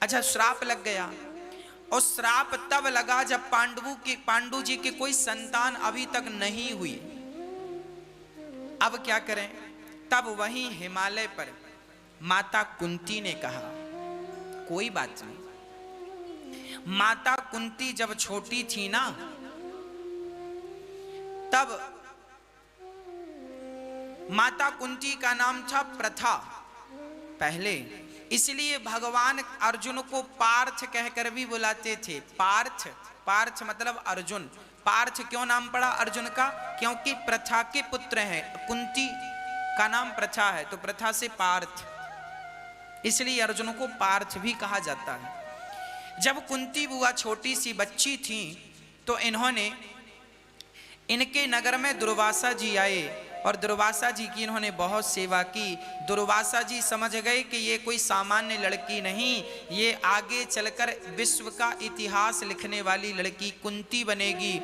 अच्छा, श्राप लग गया। और श्राप तब लगा जब पांडु जी के कोई संतान अभी तक नहीं हुई। अब क्या करें? तब वहीं हिमालय पर माता कुंती ने कहा, कोई बात नहीं। माता कुंती जब छोटी थी ना, तब माता कुंती का नाम था प्रथा पहले, इसलिए भगवान अर्जुन को पार्थ कहकर भी बुलाते थे। पार्थ, पार्थ मतलब अर्जुन। पार्थ क्यों नाम पड़ा अर्जुन का? क्योंकि प्रथा के पुत्र हैं। कुंती का नाम प्रथा है, तो प्रथा से पार्थ, इसलिए अर्जुन को पार्थ भी कहा जाता है। जब कुंती बुआ छोटी सी बच्ची थी तो इनके नगर में दुर्वासा जी आए और दुर्वासा जी की इन्होंने बहुत सेवा की। दुर्वासा जी समझ गए कि ये कोई सामान्य लड़की नहीं, ये आगे चलकर विश्व का इतिहास लिखने वाली लड़की कुंती बनेगी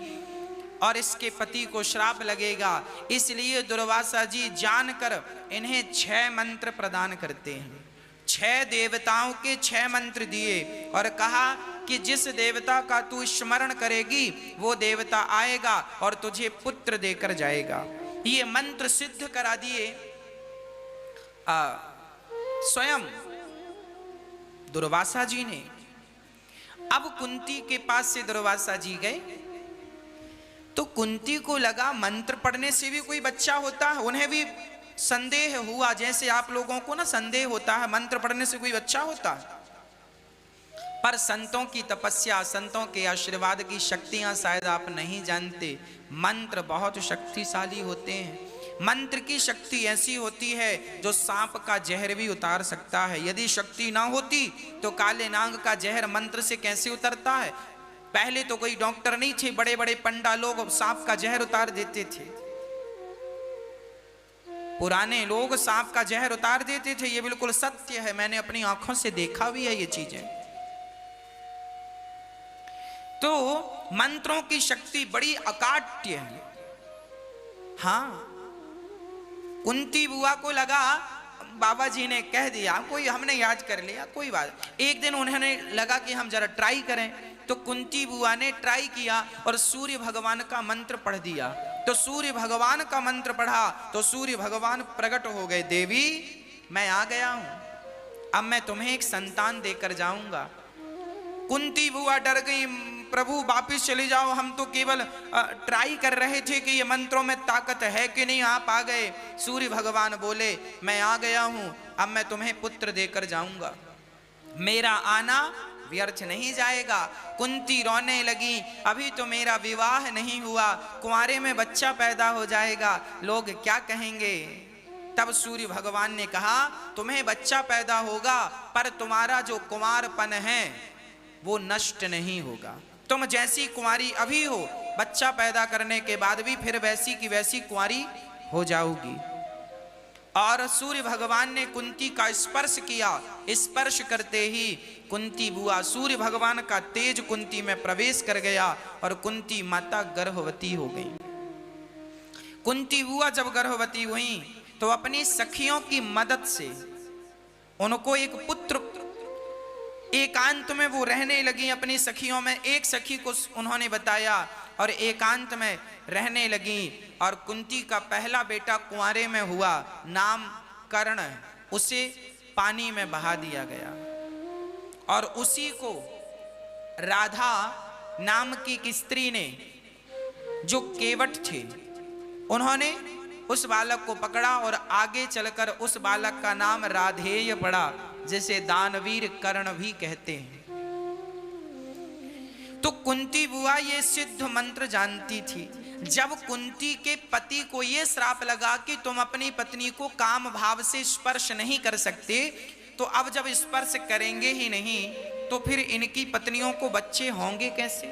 और इसके पति को श्राप लगेगा। इसलिए दुर्वासा जी जानकर इन्हें 6 मंत्र प्रदान करते हैं। 6 देवताओं के 6 मंत्र दिए और कहा कि जिस देवता का तू स्मरण करेगी वो देवता आएगा और तुझे पुत्र देकर जाएगा। ये मंत्र सिद्ध करा दिए स्वयं दुर्वासा जी ने। अब कुंती के पास से दुर्वासा जी गए तो कुंती को लगा मंत्र पढ़ने से भी कोई बच्चा होता है। उन्हें भी संदेह हुआ, जैसे आप लोगों को ना संदेह होता है मंत्र पढ़ने से कोई बच्चा होता है। पर संतों की तपस्या, संतों के आशीर्वाद की शक्तियां शायद आप नहीं जानते। मंत्र बहुत शक्तिशाली होते हैं। मंत्र की शक्ति ऐसी होती है जो सांप का जहर भी उतार सकता है। यदि शक्ति ना होती तो काले नाग का जहर मंत्र से कैसे उतरता है? पहले तो कोई डॉक्टर नहीं थे, बड़े बड़े पंडा लोग सांप का जहर उतार देते थे। पुराने लोग सांप का जहर उतार देते थे, ये बिल्कुल सत्य है, मैंने अपनी आंखों से देखा भी है ये चीजें। तो मंत्रों की शक्ति बड़ी अकाट्य है। हाँ, कुंती बुआ को लगा बाबा जी ने कह दिया, कोई हमने याद कर लिया, कोई बात। एक दिन उन्होंने लगा कि हम जरा ट्राई करें, तो कुंती बुआ ने ट्राई किया और सूर्य भगवान का मंत्र पढ़ दिया। तो सूर्य भगवान का मंत्र पढ़ा तो सूर्य भगवान प्रकट हो गए। देवी, मैं आ गया हूं, अब मैं तुम्हें एक संतान देकर जाऊंगा। कुंती बुआ डर गई, प्रभु वापिस चले जाओ, हम तो केवल ट्राई कर रहे थे कि ये मंत्रों में ताकत है कि नहीं, आप आ गए। सूर्य भगवान बोले, मैं आ गया हूं, अब मैं तुम्हें पुत्र देकर जाऊंगा, मेरा आना व्यर्थ नहीं जाएगा। कुंती रोने लगी, अभी तो मेरा विवाह नहीं हुआ, कुंवारे में बच्चा पैदा हो जाएगा, लोग क्या कहेंगे। तब सूर्य भगवान ने कहा, तुम्हें बच्चा पैदा होगा पर तुम्हारा जो कुंवारपन है वो नष्ट नहीं होगा। तुम जैसी कुंवारी अभी हो, बच्चा पैदा करने के बाद भी फिर वैसी की वैसी कुंवारी हो जाओगी। और सूर्य भगवान ने कुंती का स्पर्श किया। स्पर्श करते ही कुंती बुआ, सूर्य भगवान का तेज कुंती में प्रवेश कर गया और कुंती माता गर्भवती हो गई। कुंती बुआ जब गर्भवती हुई तो अपनी सखियों की मदद से उनको एक पुत्र, एकांत में वो रहने लगी अपनी सखियों में। एक सखी को उन्होंने बताया और एकांत में रहने लगी। और कुंती का पहला बेटा कुंवारे में हुआ, नाम कर्ण, उसे पानी में बहा दिया गया। और उसी को राधा नाम की एक स्त्री ने, जो केवट थे, उन्होंने उस बालक को पकड़ा और आगे चलकर उस बालक का नाम राधेय पड़ा, जिसे दानवीर कर्ण भी कहते हैं। तो कुंती बुआ ये सिद्ध मंत्र जानती थी। जब कुंती के पति को ये श्राप लगा कि तुम अपनी पत्नी को काम भाव से स्पर्श नहीं कर सकते, तो अब जब स्पर्श करेंगे ही नहीं तो फिर इनकी पत्नियों को बच्चे होंगे कैसे।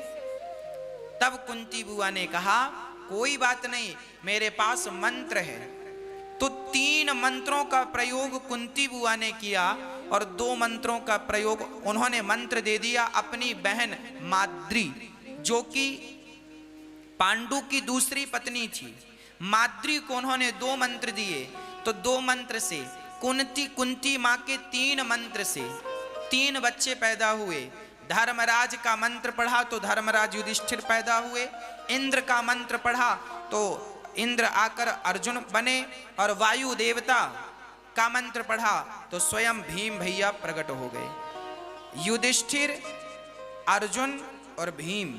तब कुंती बुआ ने कहा, कोई बात नहीं, मेरे पास मंत्र है। तो 3 मंत्रों का प्रयोग कुंती बुआ ने किया और 2 मंत्रों का प्रयोग उन्होंने मंत्र दे दिया अपनी बहन माद्री, जो कि पांडु की दूसरी पत्नी थी। माद्री को उन्होंने 2 मंत्र दिए। तो 2 मंत्र से कुंती मां के 3 मंत्र से 3 बच्चे पैदा हुए। धर्मराज का मंत्र पढ़ा तो धर्मराज युधिष्ठिर पैदा हुए, इंद्र का मंत्र पढ़ा तो इंद्र आकर अर्जुन बने, और वायु देवता का मंत्र पढ़ा तो स्वयं भीम भैया प्रकट हो गए। युधिष्ठिर, अर्जुन और भीम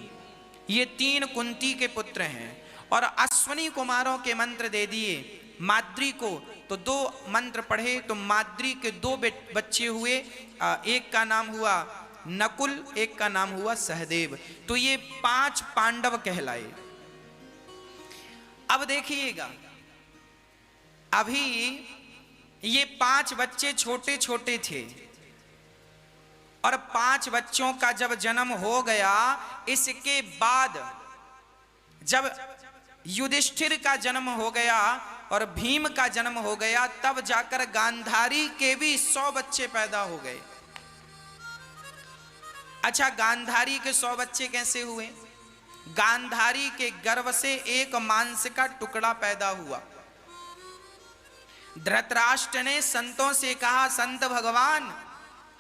ये 3 कुंती के पुत्र हैं। और अश्वनी कुमारों के मंत्र दे दिए माद्री को, तो 2 मंत्र पढ़े तो माद्री के 2 बच्चे हुए। एक का नाम हुआ नकुल, एक का नाम हुआ सहदेव। तो ये 5 पांडव कहलाए। अब देखिएगा, अभी ये 5 बच्चे छोटे छोटे थे, और 5 बच्चों का जब जन्म हो गया, इसके बाद जब युधिष्ठिर का जन्म हो गया और भीम का जन्म हो गया, तब जाकर गांधारी के भी 100 बच्चे पैदा हो गए। अच्छा, गांधारी के 100 बच्चे कैसे हुए? गांधारी के गर्भ से एक मांस का टुकड़ा पैदा हुआ। धृतराष्ट्र ने संतों से कहा, संत भगवान,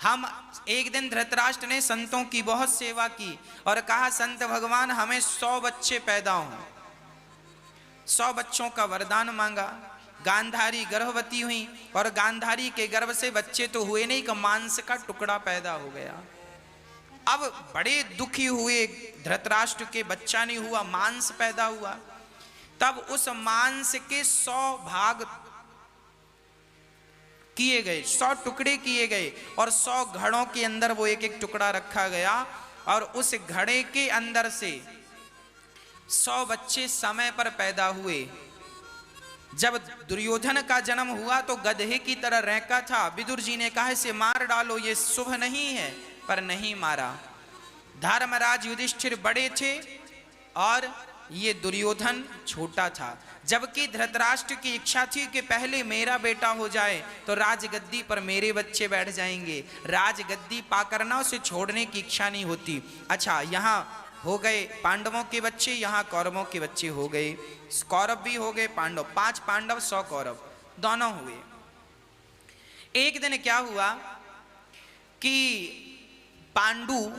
हम एक दिन धृतराष्ट्र ने संतों की बहुत सेवा की और कहा, संत भगवान हमें 100 बच्चे पैदा हों। 100 बच्चों का वरदान मांगा। गांधारी गर्भवती हुई, और गांधारी के गर्भ से बच्चे तो हुए नहीं कि मांस का टुकड़ा पैदा हो गया। अब बड़े दुखी हुए, धृतराष्ट्र के बच्चा नहीं हुआ, मांस पैदा हुआ। तब उस मांस के 100 भाग किए गए, 100 टुकड़े किए गए, और 100 घड़ों के अंदर वो एक एक टुकड़ा रखा गया, और उस घड़े के अंदर से 100 बच्चे समय पर पैदा हुए। जब दुर्योधन का जन्म हुआ तो गधे की तरह रहका था। विदुर जी ने कहा, इसे मार डालो, ये शुभ नहीं है, पर नहीं मारा। धर्मराज युधिष्ठिर बड़े थे और ये दुर्योधन छोटा था। जबकि धृतराष्ट्र की इच्छा थी कि पहले मेरा बेटा हो जाए तो राजगद्दी पर मेरे बच्चे बैठ जाएंगे। राजगद्दी पाकर ना उसे छोड़ने की इच्छा नहीं होती। अच्छा, यहाँ हो गए पांडवों के बच्चे, यहाँ कौरवों के बच्चे हो गए। कौरव भी हो गए पांडव, 5 पांडव 100 कौरव दोनों हुए। एक दिन क्या हुआ कि पांडु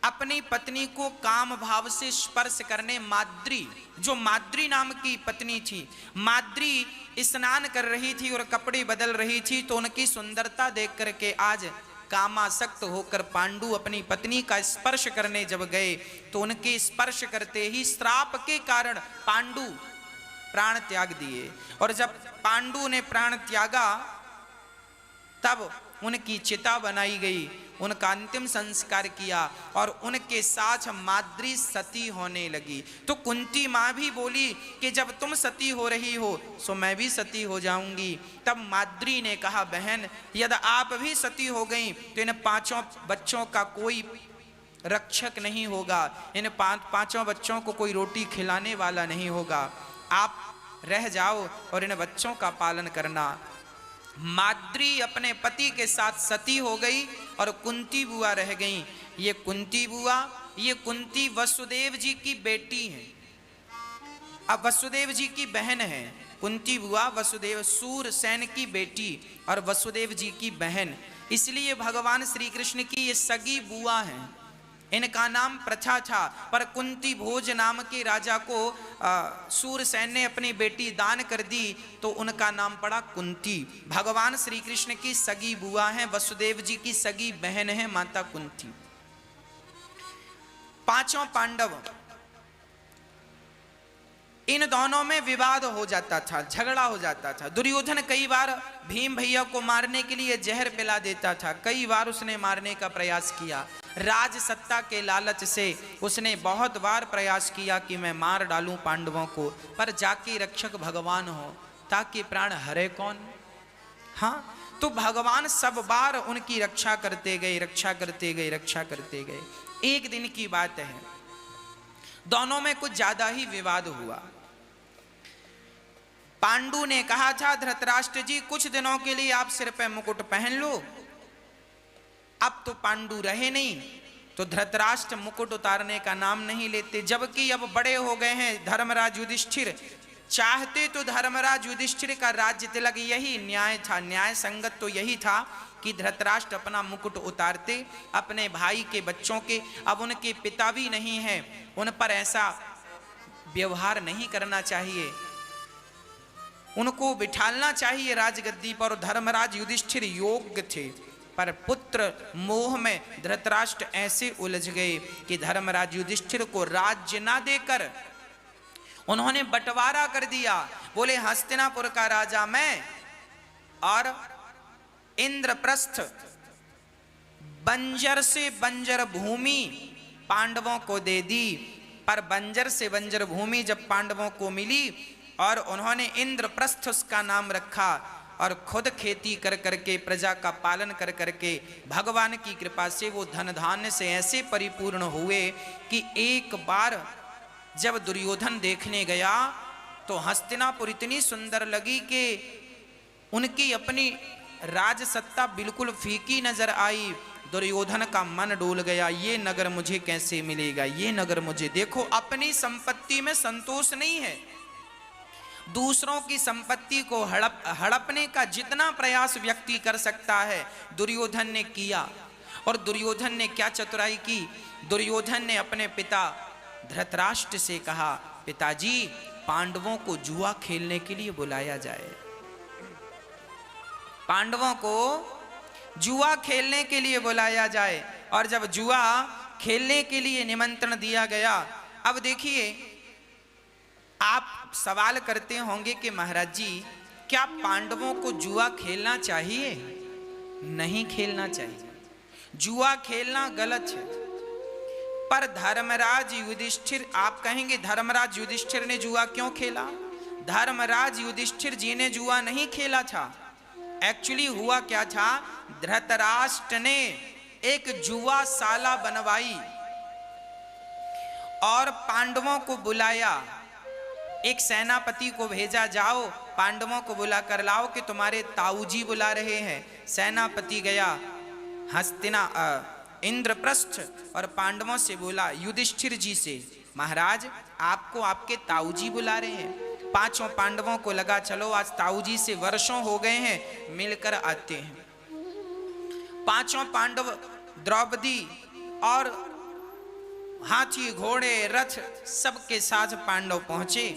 अपनी पत्नी को काम भाव से स्पर्श करने, माद्री, जो माद्री नाम की पत्नी थी, माद्री स्नान कर रही थी और कपड़े बदल रही थी, तो उनकी सुंदरता देख करके आज कामासक्त होकर पांडु अपनी पत्नी का स्पर्श करने जब गए, तो उनके स्पर्श करते ही श्राप के कारण पांडु प्राण त्याग दिए। और जब पांडु ने प्राण त्यागा, तब उनकी चिता बनाई गई, उनका अंतिम संस्कार किया, और उनके साथ माद्री सती होने लगी। तो कुंती माँ भी बोली कि जब तुम सती हो रही हो सो मैं भी सती हो जाऊंगी। तब माद्री ने कहा, बहन, यदि आप भी सती हो गई तो इन 5 बच्चों का कोई रक्षक नहीं होगा, इन 5 बच्चों को कोई रोटी खिलाने वाला नहीं होगा। आप रह जाओ और इन बच्चों का पालन करना। माद्री अपने पति के साथ सती हो गई और कुंती बुआ रह गई। ये कुंती बुआ, ये कुंती वसुदेव जी की बेटी है। अब वसुदेव जी की बहन है कुंती बुआ, वसुदेव सूरसेन की बेटी और वसुदेव जी की बहन, इसलिए भगवान श्री कृष्ण की ये सगी बुआ हैं। इनका नाम प्रथा था, पर कुंती भोज नाम के राजा को सूरसेन ने अपनी बेटी दान कर दी, तो उनका नाम पड़ा कुंती। भगवान श्री कृष्ण की सगी बुआ हैं, वसुदेव जी की सगी बहन है माता कुंती। 5 पांडव, इन दोनों में विवाद हो जाता था, झगड़ा हो जाता था। दुर्योधन कई बार भीम भैया को मारने के लिए जहर पिला देता था, कई बार उसने मारने का प्रयास किया। राज सत्ता के लालच से उसने बहुत बार प्रयास किया कि मैं मार डालूं पांडवों को, पर जाके रक्षक भगवान हो, ताकि प्राण हरे कौन। हाँ, तो भगवान सब बार उनकी रक्षा करते गए, रक्षा करते गए, रक्षा करते गए। एक दिन की बात है, दोनों में कुछ ज्यादा ही विवाद हुआ। पांडु ने कहा था, धृतराष्ट्र जी कुछ दिनों के लिए आप सिर पे मुकुट पहन लो। अब तो पांडु रहे नहीं, तो धृतराष्ट्र मुकुट उतारने का नाम नहीं लेते, जबकि अब बड़े हो गए हैं। धर्मराज युधिष्ठिर चाहते तो धर्मराज युधिष्ठिर का राज्य तिलक यही न्याय था, न्याय संगत तो यही था कि धृतराष्ट्र अपना मुकुट उतारते अपने भाई के बच्चों के। अब उनके पिता भी नहीं हैं, उन पर ऐसा व्यवहार नहीं करना चाहिए, उनको बिठालना चाहिए राजगद्दी पर। धर्मराज युधिष्ठिर योग्य थे, पर पुत्र मोह में धृतराष्ट्र ऐसे उलझ गए कि धर्मराज युधिष्ठिर को राज्य ना देकर उन्होंने बंटवारा कर दिया। बोले हस्तिनापुर का राजा मैं और इंद्रप्रस्थ बंजर से बंजर भूमि पांडवों को दे दी। पर बंजर से बंजर भूमि जब पांडवों को मिली और उन्होंने इंद्रप्रस्थ उसका नाम रखा और खुद खेती कर करके प्रजा का पालन कर करके भगवान की कृपा से वो धन धान्य से ऐसे परिपूर्ण हुए कि एक बार जब दुर्योधन देखने गया तो हस्तिनापुर इतनी सुंदर लगी कि उनकी अपनी राजसत्ता बिल्कुल फीकी नजर आई। दुर्योधन का मन डोल गया, ये नगर मुझे कैसे मिलेगा, ये नगर मुझे। देखो अपनी संपत्ति में संतोष नहीं है, दूसरों की संपत्ति को हड़पने का जितना प्रयास व्यक्ति कर सकता है दुर्योधन ने किया। और दुर्योधन ने क्या चतुराई की, दुर्योधन ने अपने पिता धृतराष्ट्र से कहा पिताजी पांडवों को जुआ खेलने के लिए बुलाया जाए, पांडवों को जुआ खेलने के लिए बुलाया जाए। और जब जुआ खेलने के लिए निमंत्रण दिया गया, अब देखिए आप सवाल करते होंगे कि महाराज जी क्या पांडवों को जुआ खेलना चाहिए? नहीं खेलना चाहिए, जुआ खेलना गलत है। पर धर्मराज युधिष्ठिर, आप कहेंगे धर्मराज युधिष्ठिर ने जुआ क्यों खेला? धर्मराज युधिष्ठिर जी ने जुआ नहीं खेला था। एक्चुअली हुआ क्या था, धृतराष्ट्र ने एक जुआशाला बनवाई और पांडवों को बुलाया। एक सेनापति को भेजा, जाओ पांडवों को बुला कर लाओ कि तुम्हारे ताऊजी बुला रहे हैं। सेनापति गया इंद्रप्रस्थ और पांडवों से बोला युधिष्ठिर जी से, महाराज आपको आपके ताऊजी बुला रहे हैं। पांचों पांडवों को लगा चलो आज ताऊजी से वर्षों हो गए हैं, मिलकर आते हैं। पांचों पांडव द्रौपदी और हाथी घोड़े रथ सबके साथ पांडव पहुंचे,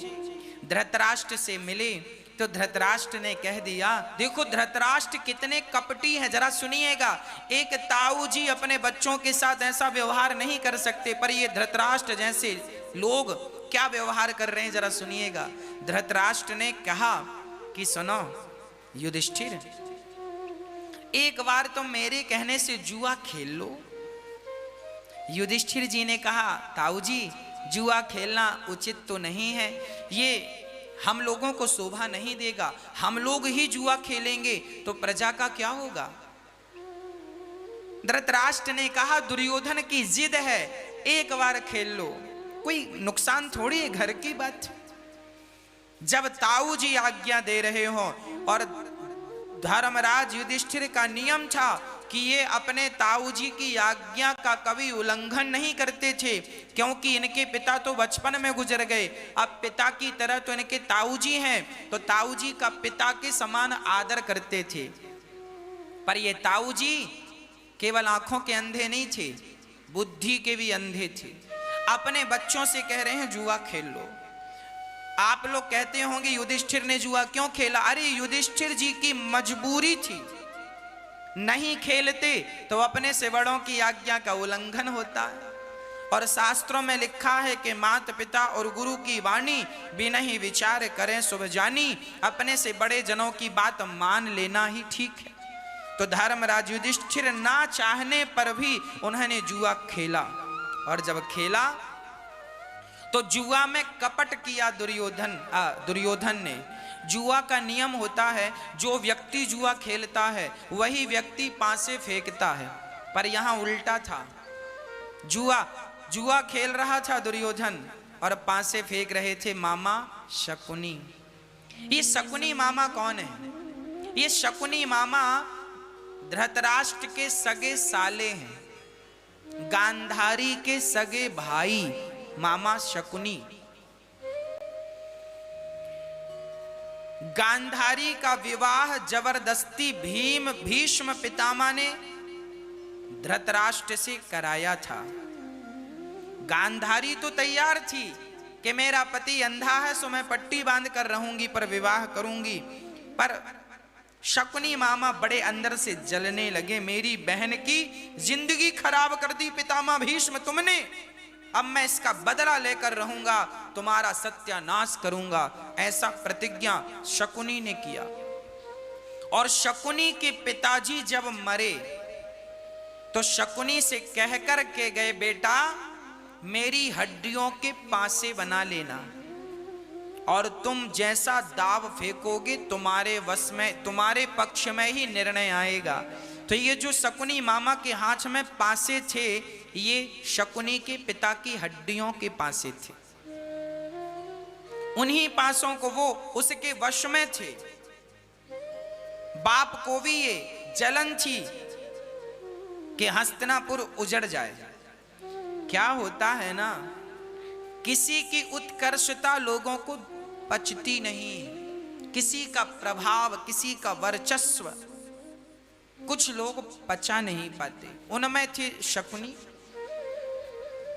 धृतराष्ट्र से मिले। तो धृतराष्ट्र ने कह दिया, देखो धृतराष्ट्र कितने कपटी हैं, जरा सुनिएगा। एक ताऊ जी अपने बच्चों के साथ ऐसा व्यवहार नहीं कर सकते, पर ये धृतराष्ट्र जैसे लोग क्या व्यवहार कर रहे हैं, जरा सुनिएगा। धृतराष्ट्र ने कहा कि सुनो युधिष्ठिर, एक बार तो मेरे कहने से जुआ खेल लो। युधिष्ठिर जी ने कहा ताऊ जी जुआ खेलना उचित तो नहीं है, ये हम लोगों को शोभा नहीं देगा। हम लोग ही जुआ खेलेंगे तो प्रजा का क्या होगा? धृतराष्ट्र ने कहा दुर्योधन की जिद है, एक बार खेल लो, कोई नुकसान थोड़ी है, घर की बात। जब ताऊ जी आज्ञा दे रहे हो, और धर्मराज युधिष्ठिर का नियम था कि ये अपने ताऊजी की आज्ञा का कभी उल्लंघन नहीं करते थे, क्योंकि इनके पिता तो बचपन में गुजर गए। अब पिता की तरह तो इनके ताऊजी हैं, तो ताऊजी का पिता के समान आदर करते थे। पर ये ताऊजी केवल आंखों के अंधे नहीं थे, बुद्धि के भी अंधे थे। अपने बच्चों से कह रहे हैं जुआ खेल लो। आप लोग कहते होंगे युधिष्ठिर ने जुआ क्यों खेला? अरे युधिष्ठिर जी की मजबूरी थी, नहीं खेलते तो अपने से बड़ों की आज्ञा का उल्लंघन होता है। और शास्त्रों में लिखा है कि माता पिता और गुरु की वाणी बिना ही विचार करें शुभ जानी, अपने से बड़े जनों की बात मान लेना ही ठीक है। तो धर्मराज युधिष्ठिर ना चाहने पर भी उन्होंने जुआ खेला, और जब खेला तो जुआ में कपट किया दुर्योधन ने। जुआ का नियम होता है, जो व्यक्ति जुआ खेलता है वही व्यक्ति पासे फेंकता है, पर यहां उल्टा था। जुआ खेल रहा था दुर्योधन और पासे फेंक रहे थे मामा शकुनी। ये शकुनी मामा कौन है? ये शकुनी मामा धृतराष्ट्र के सगे साले हैं, गांधारी के सगे भाई मामा शकुनी। गांधारी का विवाह जबरदस्ती भीष्म पितामह ने धृतराष्ट्र से कराया था। गांधारी तो तैयार थी कि मेरा पति अंधा है सो मैं पट्टी बांध कर रहूंगी पर विवाह करूंगी, पर शकुनी मामा बड़े अंदर से जलने लगे। मेरी बहन की जिंदगी खराब कर दी पितामह भीष्म तुमने, अब मैं इसका बदला लेकर रहूंगा, तुम्हारा सत्यानाश करूंगा, ऐसा प्रतिज्ञा शकुनी ने किया। और शकुनी के पिताजी जब मरे तो शकुनी से कहकर के गए, बेटा मेरी हड्डियों के पासे बना लेना और तुम जैसा दाव फेंकोगे तुम्हारे वश में, तुम्हारे पक्ष में ही निर्णय आएगा। तो ये जो शकुनी मामा के हाथ में पासे थे, ये शकुनी के पिता की हड्डियों के पासे थे। उन्हीं पासों को वो उसके वश में थे। बाप को भी ये जलन थी कि हस्तिनापुर उजड़ जाए। क्या होता है ना, किसी की उत्कर्षता लोगों को पचती नहीं, किसी का प्रभाव, किसी का वर्चस्व कुछ लोग पचा नहीं पाते। उनमें थे शकुनी।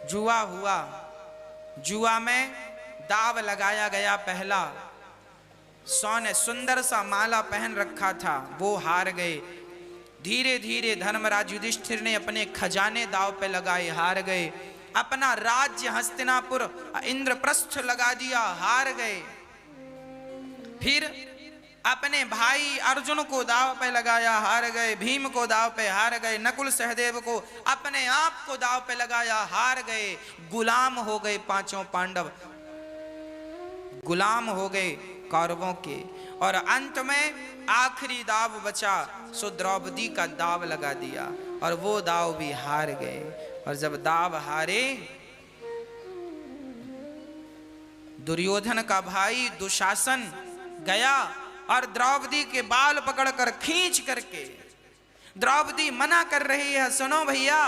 जुआ हुआ, जुआ में दाव लगाया गया पहला। सोने सुंदर सा माला पहन रखा था, वो हार गए। धीरे धीरे धर्मराज युधिष्ठिर ने अपने खजाने दाव पे लगाए, हार गए। अपना राज्य हस्तिनापुर इंद्रप्रस्थ लगा दिया, हार गए। फिर अपने भाई अर्जुन को दाव पे लगाया, हार गए। भीम को दाव पे हार गए। नकुल सहदेव को, अपने आप को दाव पे लगाया, हार गए। गुलाम हो गए पांचों पांडव, गुलाम हो गए कौरवों के। और अंत में आखिरी दाव बचा सो द्रौपदी का दाव लगा दिया और वो दाव भी हार गए। और जब दाव हारे, दुर्योधन का भाई दुशासन गया और द्रौपदी के बाल पकड़कर खींच करके, द्रौपदी मना कर रही है, सुनो भैया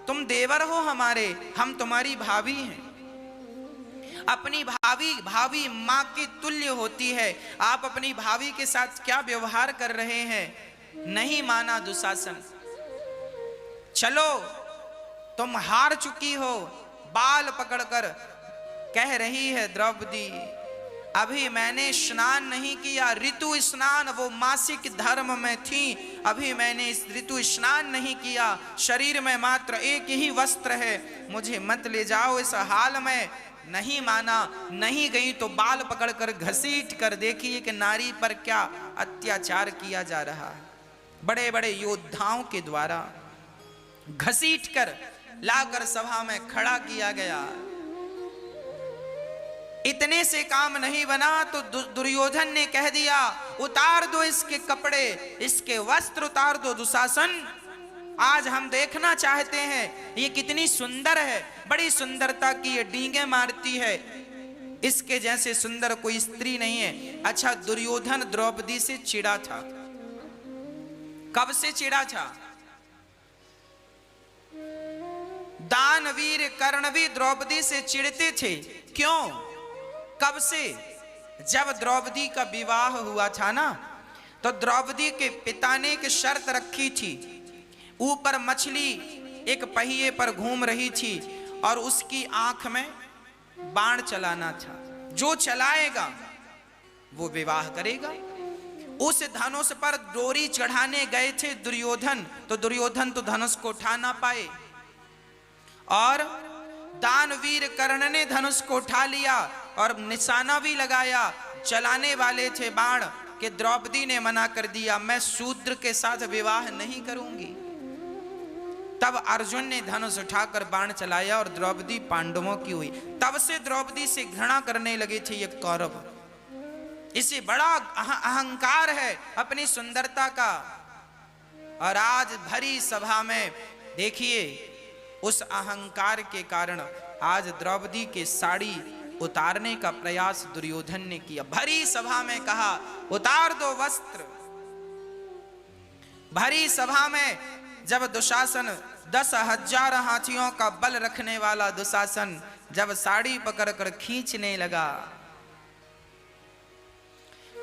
तुम देवर हो हमारे, हम तुम्हारी भाभी हैं। अपनी भाभी माँ की तुल्य होती है, आप अपनी भाभी के साथ क्या व्यवहार कर रहे हैं। नहीं माना दुशासन। चलो तुम हार चुकी हो। बाल पकड़कर कह रही है द्रौपदी, अभी मैंने स्नान नहीं किया, ऋतु स्नान, वो मासिक धर्म में थी, अभी मैंने इस ऋतु स्नान नहीं किया, शरीर में मात्र एक ही वस्त्र है, मुझे मत ले जाओ इस हाल में। नहीं माना, नहीं गई तो बाल पकड़कर घसीट कर देखिए कि नारी पर क्या अत्याचार किया जा रहा है। बड़े बड़े योद्धाओं के द्वारा घसीट कर लाकर सभा में खड़ा किया गया। इतने से काम नहीं बना तो दुर्योधन ने कह दिया, उतार दो इसके कपड़े, इसके वस्त्र उतार दो दुशासन, आज हम देखना चाहते हैं ये कितनी सुंदर है, बड़ी सुंदरता की ये डींगे मारती है, इसके जैसे सुंदर कोई स्त्री नहीं है। अच्छा, दुर्योधन द्रौपदी से चिढ़ा था। कब से चिढ़ा था? दानवीर कर्ण भी द्रौपदी से चिढ़ते थे। क्यों? कब से? जब द्रौपदी का विवाह हुआ था ना, तो द्रौपदी के पिता ने एक शर्त रखी थी। ऊपर मछली एक पहिए पर घूम रही थी और उसकी आंख में बाण चलाना था, जो चलाएगा वो विवाह करेगा। उस धनुष पर डोरी चढ़ाने गए थे दुर्योधन, तो दुर्योधन तो धनुष को उठा ना पाए और दानवीर कर्ण ने धनुष को उठा लिया और निशाना भी लगाया। चलाने वाले थे बाण कि द्रौपदी ने मना कर दिया, मैं शूद्र के साथ विवाह नहीं करूंगी। तब अर्जुन ने धनुष उठाकर बाण चलाया और द्रौपदी पांडवों की हुई। तब से द्रौपदी से घृणा करने लगे थे ये कौरव। इसे बड़ा अहंकार है अपनी सुंदरता का। और आज भरी सभा में देखिए, उस अहंकार के कारण आज द्रौपदी के साड़ी उतारने का प्रयास दुर्योधन ने किया। भरी सभा में कहा, उतार दो वस्त्र। भरी सभा में जब दुशासन 10,000 हाथियों का बल रखने वाला दुशासन जब साड़ी पकड़कर खींचने लगा,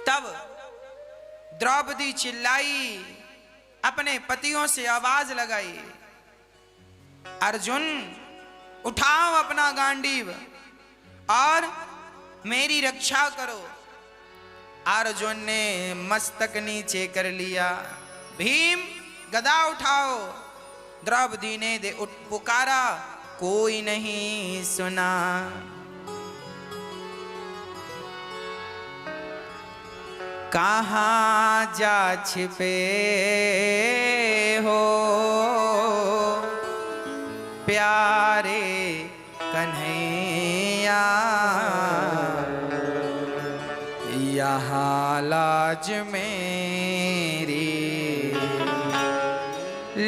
तब द्रौपदी चिल्लाई, अपने पतियों से आवाज लगाई, अर्जुन उठाओ अपना गांडीव और मेरी रक्षा करो। अर्जुन ने मस्तक नीचे कर लिया। भीम गदा उठाओ। द्रौपदी ने दे उठ पुकारा, कोई नहीं सुना। कहाँ जा छिपे हो प्यारे कन्हैया, यहाँ लाज मेरी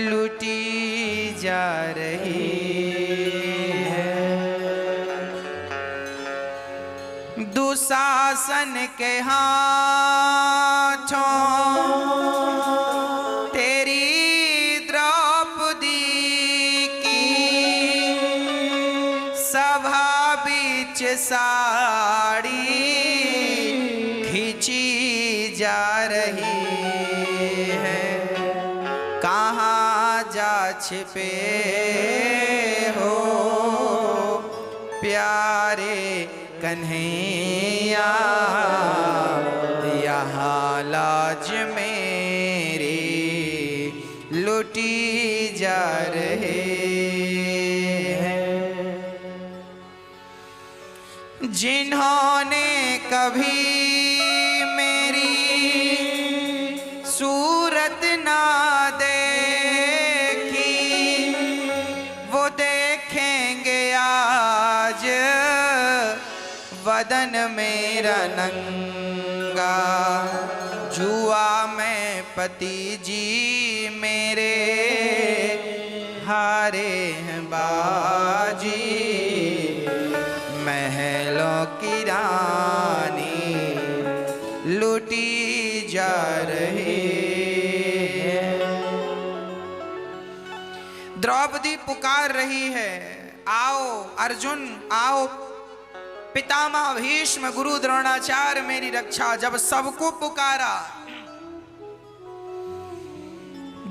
लूटी जा रही है। दुशासन के हाथों तेरी द्रौपदी की सभा बीच साड़ी खींची जा रही है। कहाँ जा छिपे हो प्यारे कन्हैया, यहाँ लाज मेरी लुटी जा रहे हैं। जिन्होंने कभी मेरी सूरत ना देखी, वो देखेंगे आज वदन मेरा नंगा। जुआ में पति जी मेरे हारे हैं बाजी, महलों की रानी लूटी जा रही है। द्रौपदी पुकार रही है, आओ अर्जुन आओ, पितामह भीष्म गुरु द्रोणाचार्य मेरी रक्षा। जब सबको पुकारा,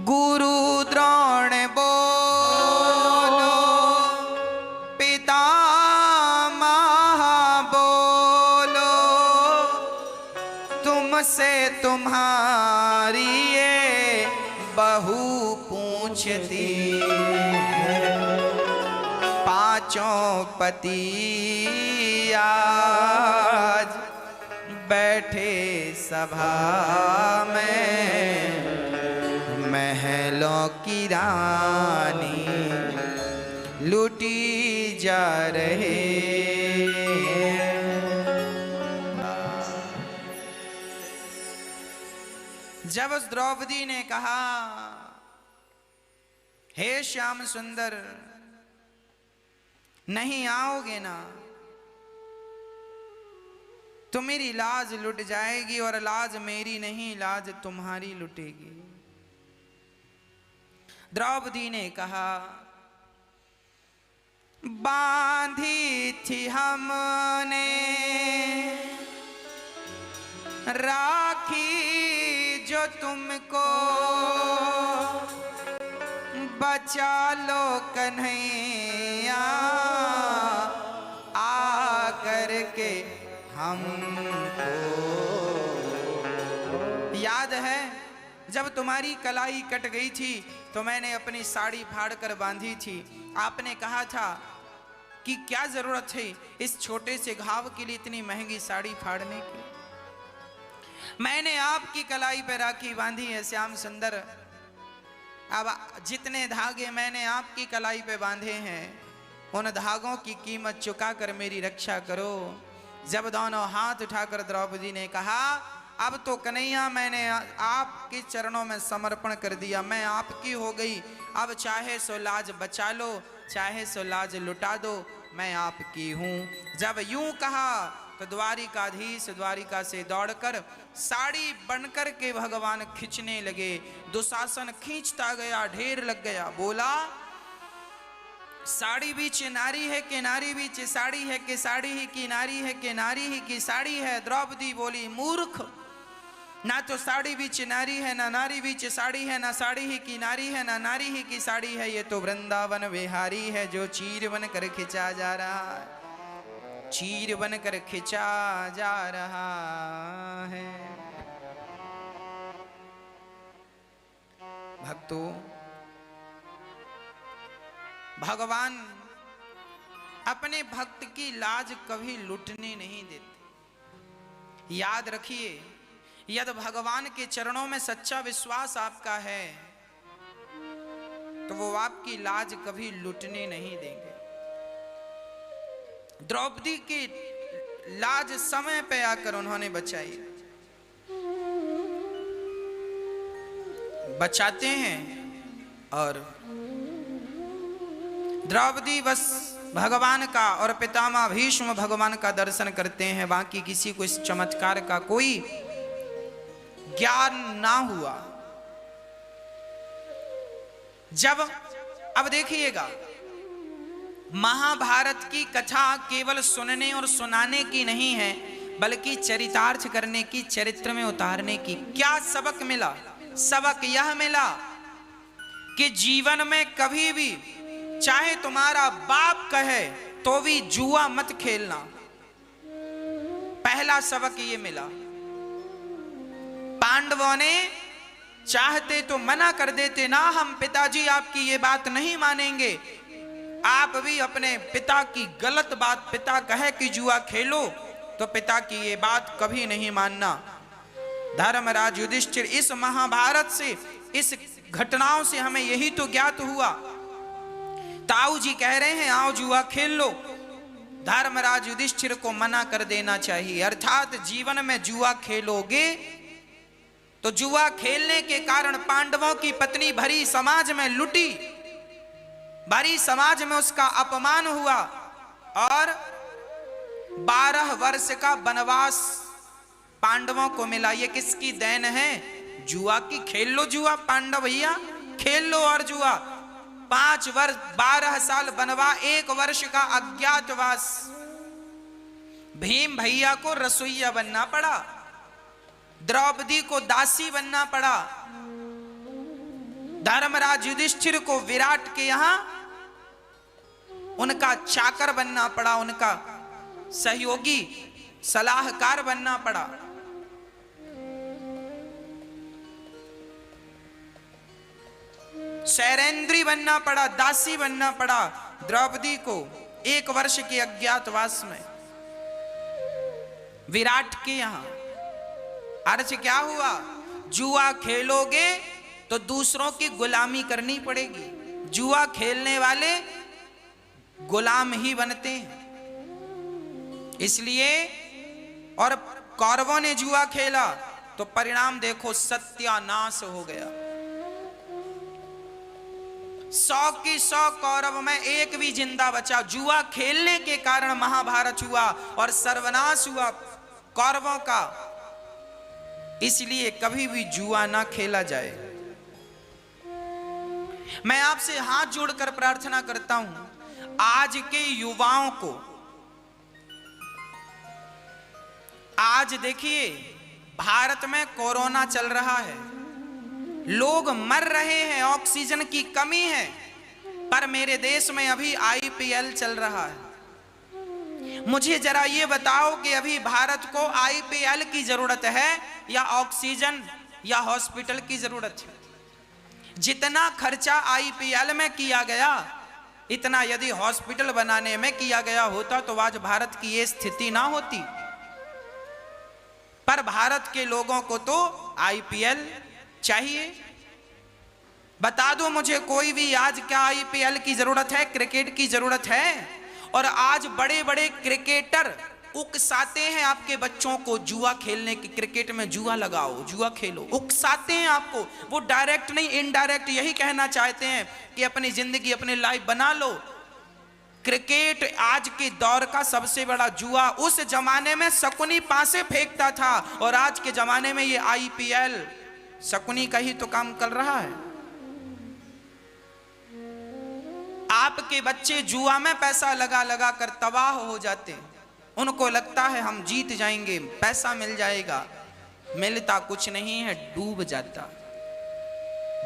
गुरु द्रोण बोलो, पितामह बोलो, तुमसे तुम्हारी ये बहू पूछती है। पांचों पति आज बैठे सभा में, महलों की रानी लूटी जा रहे। जब उस द्रौपदी ने कहा, हे श्याम सुंदर नहीं आओगे ना, तो मेरी लाज लुट जाएगी, और लाज मेरी नहीं लाज तुम्हारी लुटेगी। द्रौपदी ने कहा, बांधी थी हमने राखी जो तुमको, बचा लो कन्हैया आकर के हमको। याद है जब तुम्हारी कलाई कट गई थी तो मैंने अपनी साड़ी फाड़ कर बांधी थी। आपने कहा था कि क्या जरूरत है इस छोटे से घाव के लिए इतनी महंगी साड़ी फाड़ने की। मैंने आपकी कलाई पे राखी बांधी है श्याम सुंदर। अब जितने धागे मैंने आपकी कलाई पे बांधे हैं उन धागों की कीमत चुका कर मेरी रक्षा करो। जब दोनों हाथ उठाकर द्रौपदी ने कहा, अब तो कन्हैया मैंने आपके चरणों में समर्पण कर दिया, मैं आपकी हो गई, अब चाहे सो लाज बचा लो चाहे सो लाज लुटा दो, मैं आपकी हूँ। जब यूं कहा तो द्वारिकाधीश द्वारिका से दौड़कर साड़ी बनकर के भगवान खींचने लगे। दुशासन खींचता गया, ढेर लग गया। बोला, साड़ी भी नारी है कि नारी भी साड़ी है कि साड़ी ही की नारी है कि नारी ही की साड़ी है। द्रौपदी बोली, मूर्ख ना तो साड़ी बीच नारी है, ना नारी बीच साड़ी है, ना साड़ी ही की नारी है, ना नारी ही की साड़ी है। ये तो वृंदावन विहारी है जो चीर बन कर खिंचा जा रहा है, चीर बन कर खिंचा जा रहा है। भक्तों, भगवान अपने भक्त की लाज कभी लुटने नहीं देते। याद रखिए, यदि भगवान के चरणों में सच्चा विश्वास आपका है तो वो आपकी लाज कभी लुटने नहीं देंगे। द्रौपदी की लाज समय पे आकर उन्होंने बचाई, बचाते हैं। और द्रौपदी बस भगवान का और पितामह भीष्म भगवान का दर्शन करते हैं, बाकी किसी को इस चमत्कार का कोई ज्ञान ना हुआ। जब अब देखिएगा, महाभारत की कथा केवल सुनने और सुनाने की नहीं है, बल्कि चरितार्थ करने की, चरित्र में उतारने की। क्या सबक मिला? सबक यह मिला कि जीवन में कभी भी चाहे तुम्हारा बाप कहे तो भी जुआ मत खेलना। पहला सबक ये मिला। पांडवों ने चाहते तो मना कर देते, ना हम पिताजी आपकी ये बात नहीं मानेंगे। आप भी अपने पिता की गलत बात, पिता कहे कि जुआ खेलो तो पिता की ये बात कभी नहीं मानना। धर्मराज युधिष्ठिर, इस महाभारत से, इस घटनाओं से हमें यही तो ज्ञात हुआ। ताऊ जी कह रहे हैं आओ जुआ खेल लो, धर्मराज युधिष्ठिर को मना कर देना चाहिए। अर्थात जीवन में जुआ खेलोगे तो जुआ खेलने के कारण पांडवों की पत्नी भरी समाज में लुटी, भरी समाज में उसका अपमान हुआ और 12 वर्ष का वनवास पांडवों को मिला। ये किसकी देन है? जुआ की। खेल लो जुआ पांडव भैया, खेल लो और जुआ। 5 वर्ष 12 साल वनवास, 1 वर्ष का अज्ञातवास। भीम भैया को रसोइया बनना पड़ा, द्रौपदी को दासी बनना पड़ा, धर्मराज युधिष्ठिर को विराट के यहां उनका चाकर बनना पड़ा, उनका सहयोगी सलाहकार बनना पड़ा। शैरेंद्री बनना पड़ा, दासी बनना पड़ा द्रौपदी को 1 वर्ष के अज्ञातवास में विराट के यहां। अर्थ क्या हुआ? जुआ खेलोगे तो दूसरों की गुलामी करनी पड़ेगी। जुआ खेलने वाले गुलाम ही बनते हैं। इसलिए और कौरवों ने जुआ खेला तो परिणाम देखो, सत्यानाश हो गया। 100 की 100 कौरव में एक भी जिंदा बचा। जुआ खेलने के कारण महाभारत हुआ और सर्वनाश हुआ कौरवों का। इसलिए कभी भी जुआ ना खेला जाए। मैं आपसे हाथ जोड़कर प्रार्थना करता हूं, आज के युवाओं को, आज देखिए भारत में कोरोना चल रहा है, लोग मर रहे हैं, ऑक्सीजन की कमी है, पर मेरे देश में अभी आईपीएल चल रहा है। मुझे जरा ये बताओ कि अभी भारत को आईपीएल की जरूरत है या ऑक्सीजन या हॉस्पिटल की जरूरत है? जितना खर्चा आईपीएल में किया गया, इतना यदि हॉस्पिटल बनाने में किया गया होता तो आज भारत की ये स्थिति ना होती। पर भारत के लोगों को तो आईपीएल चाहिए। बता दो मुझे कोई भी, आज क्या आईपीएल की जरूरत है? क्रिकेट की जरूरत है। और आज बड़े बड़े क्रिकेटर उकसाते हैं आपके बच्चों को जुआ खेलने की। क्रिकेट में जुआ लगाओ, जुआ खेलो, उकसाते हैं आपको। वो डायरेक्ट नहीं, इनडायरेक्ट यही कहना चाहते हैं कि अपनी जिंदगी, अपनी लाइफ बना लो। क्रिकेट आज के दौर का सबसे बड़ा जुआ। उस जमाने में शकुनी पासे फेंकता था और आज के जमाने में ये आईपीएल शकुनी का ही तो काम कर रहा है। आपके बच्चे जुआ में पैसा लगा लगा कर तबाह हो जाते हैं। उनको लगता है हम जीत जाएंगे, पैसा मिल जाएगा। मिलता कुछ नहीं है, डूब जाता।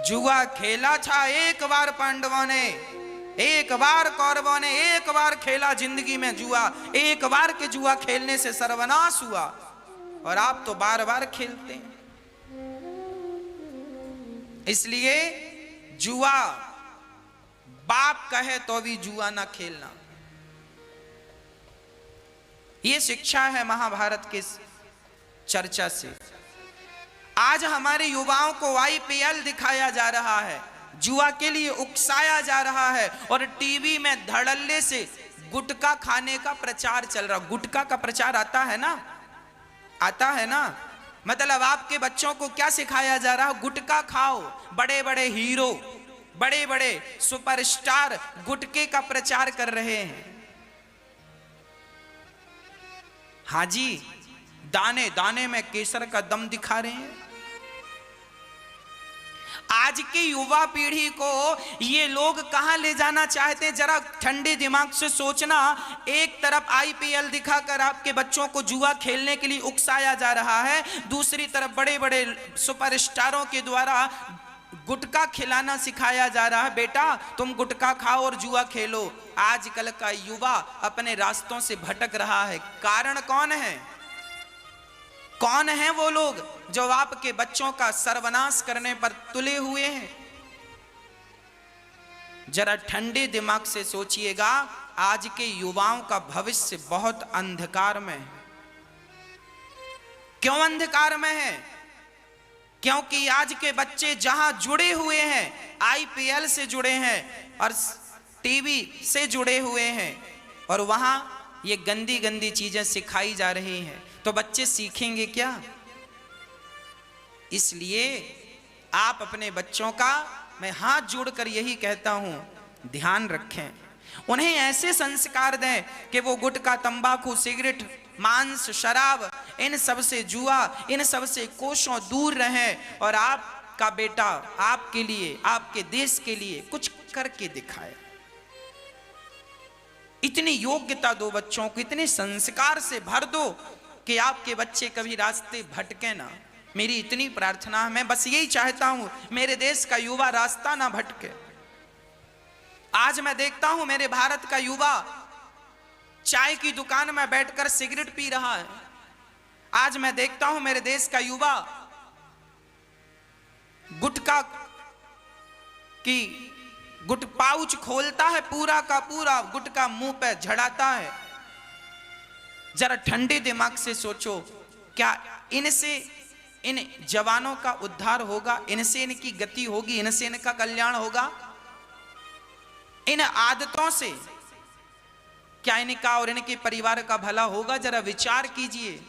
जुआ खेला था एक बार पांडवों ने, एक बार कौरवों ने एक बार खेला जिंदगी में जुआ, एक बार के जुआ खेलने से सर्वनाश हुआ, और आप तो बार बार खेलते हैं। इसलिए जुआ बाप कहे तो भी जुआ ना खेलना। यह शिक्षा है महाभारत के चर्चा से। आज हमारे युवाओं को आईपीएल दिखाया जा रहा है, जुआ के लिए उकसाया जा रहा है, और टीवी में धड़ल्ले से गुटखा खाने का प्रचार चल रहा। गुटखा का प्रचार आता है ना, आता है ना। मतलब आपके बच्चों को क्या सिखाया जा रहा है? गुटखा खाओ। बड़े बड़े हीरो, बड़े बड़े सुपरस्टार गुटखे का प्रचार कर रहे हैं। हाँ जी, दाने दाने में केसर का दम दिखा रहे हैं। आज की युवा पीढ़ी को ये लोग कहां ले जाना चाहते हैं? जरा ठंडे दिमाग से सोचना। एक तरफ आईपीएल दिखाकर आपके बच्चों को जुआ खेलने के लिए उकसाया जा रहा है, दूसरी तरफ बड़े बड़े सुपरस्टारों के द्वारा गुटखा खिलाना सिखाया जा रहा है। बेटा तुम गुटखा खाओ और जुआ खेलो। आजकल का युवा अपने रास्तों से भटक रहा है। कारण कौन है? कौन है वो लोग जो आपके बच्चों का सर्वनाश करने पर तुले हुए हैं? जरा ठंडे दिमाग से सोचिएगा। आज के युवाओं का भविष्य बहुत अंधकार में है। क्यों अंधकार में है? क्योंकि आज के बच्चे जहां जुड़े हुए हैं, आईपीएल से जुड़े हैं और टीवी से जुड़े हुए हैं, और वहां ये गंदी गंदी चीजें सिखाई जा रही हैं, तो बच्चे सीखेंगे क्या? इसलिए आप अपने बच्चों का, मैं हाथ जोड़कर यही कहता हूं, ध्यान रखें। उन्हें ऐसे संस्कार दें कि वो गुटखा, तंबाकू, सिगरेट, मांस, शराब, इन सब से, जुआ, इन सब से कोसों दूर रहें, और आपका बेटा आपके लिए, आपके देश के लिए कुछ करके दिखाए। इतनी योग्यता दो बच्चों को, इतने संस्कार से भर दो कि आपके बच्चे कभी रास्ते भटके ना। मेरी इतनी प्रार्थना है। मैं बस यही चाहता हूं मेरे देश का युवा रास्ता ना भटके। आज मैं देखता हूं मेरे भारत का युवा चाय की दुकान में बैठकर सिगरेट पी रहा है। आज मैं देखता हूं मेरे देश का युवा गुटखा की पाउच खोलता है, पूरा का पूरा गुटखा मुंह पे झड़ाता है। जरा ठंडे दिमाग से सोचो, क्या इनसे इन जवानों का उद्धार होगा? इनसे इनकी गति होगी? इनसे इनका कल्याण होगा? इन आदतों से क्या इनका और इनके परिवार का भला होगा? जरा विचार कीजिए।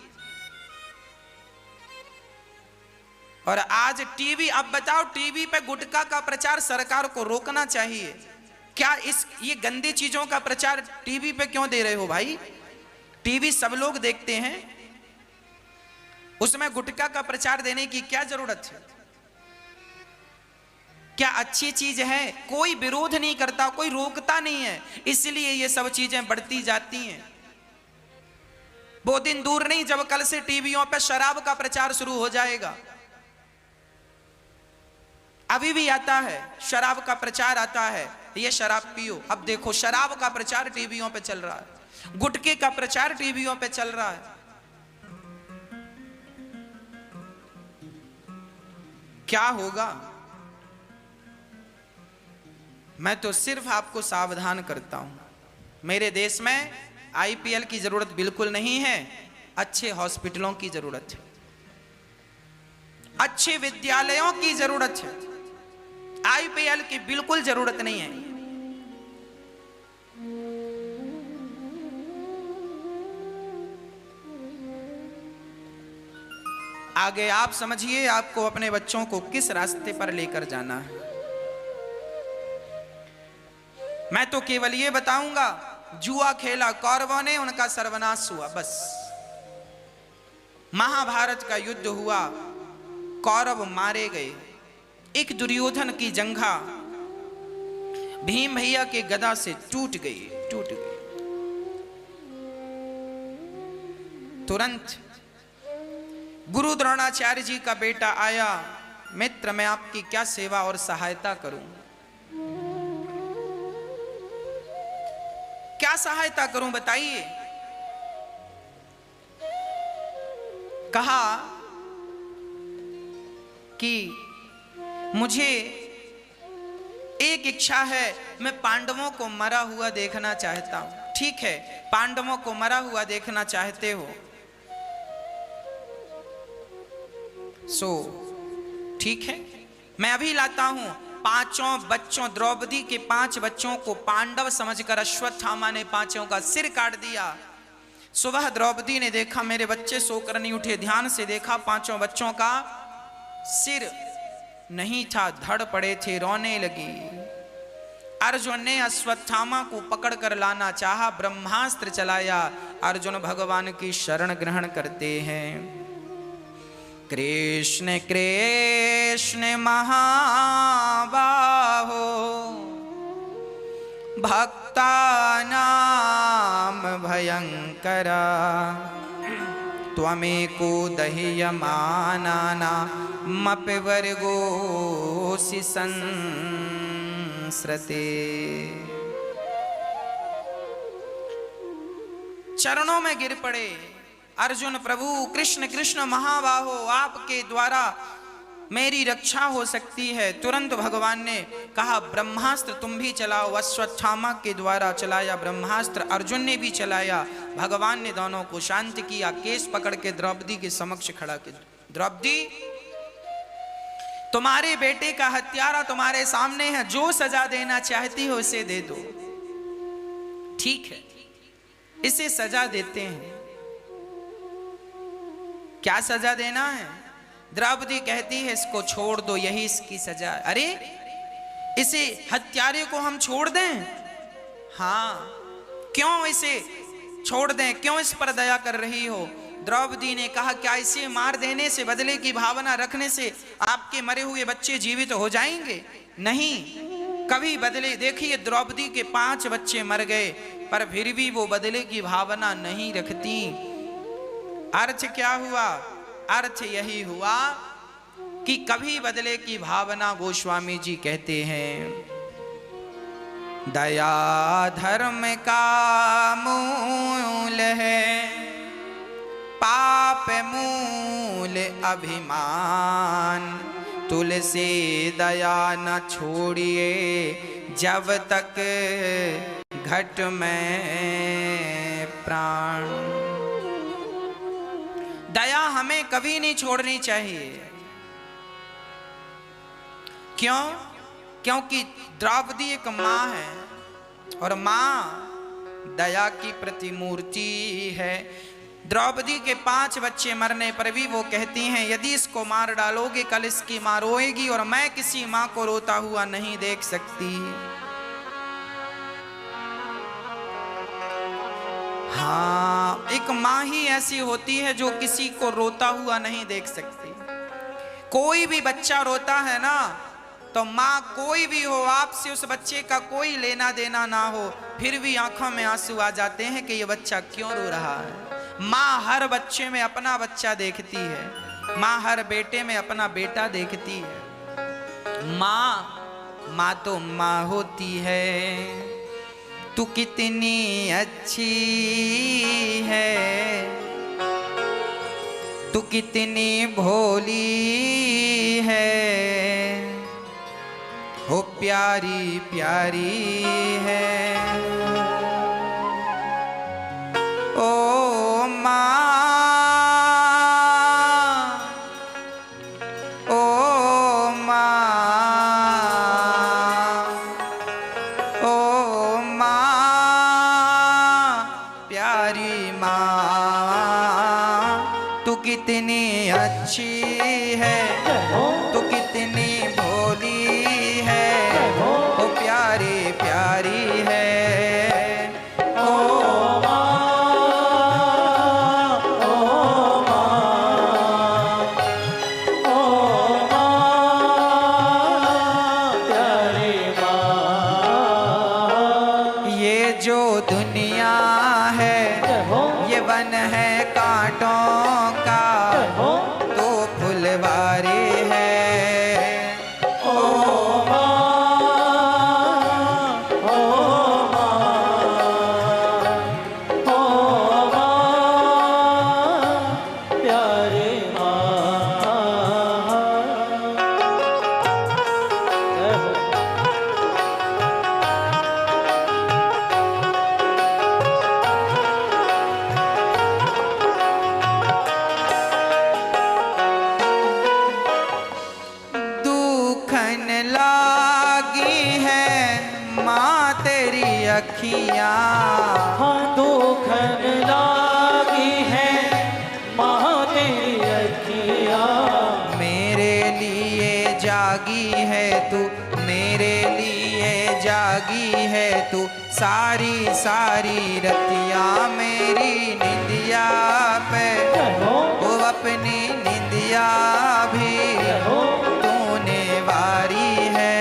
और आज टीवी, अब बताओ, टीवी पे गुटखा का प्रचार सरकार को रोकना चाहिए क्या? ये गंदी चीजों का प्रचार टीवी पे क्यों दे रहे हो भाई? टीवी सब लोग देखते हैं, उसमें गुटखा का प्रचार देने की क्या जरूरत है? क्या अच्छी चीज है? कोई विरोध नहीं करता, कोई रोकता नहीं है, इसलिए ये सब चीजें बढ़ती जाती हैं। वो दिन दूर नहीं जब कल से टीवियों पे शराब का प्रचार शुरू हो जाएगा। अभी भी आता है, शराब का प्रचार आता है, ये शराब पियो। अब देखो, शराब का प्रचार टीवियों पे चल रहा है, गुटखे का प्रचार टीवियों पे चल रहा है। क्या होगा? मैं तो सिर्फ आपको सावधान करता हूं। मेरे देश में आईपीएल की जरूरत बिल्कुल नहीं है, अच्छे हॉस्पिटलों की जरूरत है, अच्छे विद्यालयों की जरूरत है। आईपीएल की बिल्कुल जरूरत नहीं है। आगे आप समझिए आपको अपने बच्चों को किस रास्ते पर लेकर जाना है। मैं तो केवल ये बताऊंगा, जुआ खेला कौरवों ने, उनका सर्वनाश हुआ, बस। महाभारत का युद्ध हुआ, कौरव मारे गए, एक दुर्योधन की जंघा भीम भैया के गदा से टूट गई। तुरंत गुरु द्रोणाचार्य जी का बेटा आया, मित्र मैं आपकी क्या सेवा और सहायता करूं, क्या सहायता करूं बताइए। कहा कि मुझे एक इच्छा है, मैं पांडवों को मरा हुआ देखना चाहता हूं। ठीक है, पांडवों को मरा हुआ देखना चाहते हो, सो ठीक है, मैं अभी लाता हूं। 5 बच्चों, द्रौपदी के 5 बच्चों को पांडव समझकर अश्वत्थामा ने 5 का सिर काट दिया। सुबह द्रौपदी ने देखा मेरे बच्चे सोकर नहीं उठे, ध्यान से देखा 5 बच्चों का सिर नहीं था, धड़ पड़े थे, रोने लगी। अर्जुन ने अश्वत्थामा को पकड़कर लाना चाहा, ब्रह्मास्त्र चलाया। अर्जुन भगवान की शरण ग्रहण करते हैं। कृष्ण कृष्ण महाबाहो भक्तानां भयंकरा, त्वमेको दह्यमानानामपि वर्गोऽसि संस्रते। चरणों में गिर पड़े अर्जुन, प्रभु कृष्ण कृष्ण महाबाहो, आपके द्वारा मेरी रक्षा हो सकती है। तुरंत भगवान ने कहा ब्रह्मास्त्र तुम भी चलाओ। अश्वत्थामा के द्वारा चलाया ब्रह्मास्त्र, अर्जुन ने भी चलाया। भगवान ने दोनों को शांत किया, केस पकड़ के द्रौपदी के समक्ष खड़ा किया। द्रौपदी, तुम्हारे बेटे का हत्यारा तुम्हारे सामने है, जो सजा देना चाहती हो उसे दे दो। ठीक है, इसे सजा देते हैं। क्या सजा देना है? द्रौपदी कहती है इसको छोड़ दो, यही इसकी सजा। अरे इसे हत्यारे को हम छोड़ दें? हाँ, क्यों इसे छोड़ दें, क्यों इस पर दया कर रही हो? द्रौपदी ने कहा क्या इसे मार देने से, बदले की भावना रखने से आपके मरे हुए बच्चे जीवित हो जाएंगे? नहीं, कभी बदले। देखिए द्रौपदी के 5 बच्चे मर गए, पर फिर भी वो बदले की भावना नहीं रखती। अर्थ क्या हुआ? अर्थ यही हुआ कि कभी बदले की भावना, गोस्वामी जी कहते हैं, दया धर्म का मूल है, पाप मूल अभिमान, तुलसी दया न छोड़िए जब तक घट में प्राण। दया हमें कभी नहीं छोड़नी चाहिए। क्यों? क्योंकि द्रौपदी एक मां है और मां दया की प्रतिमूर्ति है। द्रौपदी के 5 बच्चे मरने पर भी वो कहती हैं यदि इसको मार डालोगे कल इसकी मां रोएगी और मैं किसी मां को रोता हुआ नहीं देख सकती। हाँ, एक मां ही ऐसी होती है जो किसी को रोता हुआ नहीं देख सकती। कोई भी बच्चा रोता है ना, तो मां कोई भी हो, आपसे उस बच्चे का कोई लेना देना ना हो, फिर भी आंखों में आंसू आ जाते हैं कि ये बच्चा क्यों रो रहा है। मां हर बच्चे में अपना बच्चा देखती है, मां हर बेटे में अपना बेटा देखती है। मां तो मां होती है। तू कितनी अच्छी है, तू कितनी भोली है, हो प्यारी प्यारी है। ओ माँ, ओ माँ, ओ माँ, प्यारी माँ, तू कितनी अच्छी है, तू कितनी भोली है, ओ प्यारी प्यारी है। दुनिया है ये वन है कांटों का, अखियां, हाँ दुखन लागी है माँ तेरी अखियां, मेरे लिए जागी है तू, मेरे लिए जागी है तू, सारी सारी रतियां मेरी निंदिया पे, वो अपनी निंदिया भी तूने वारी है।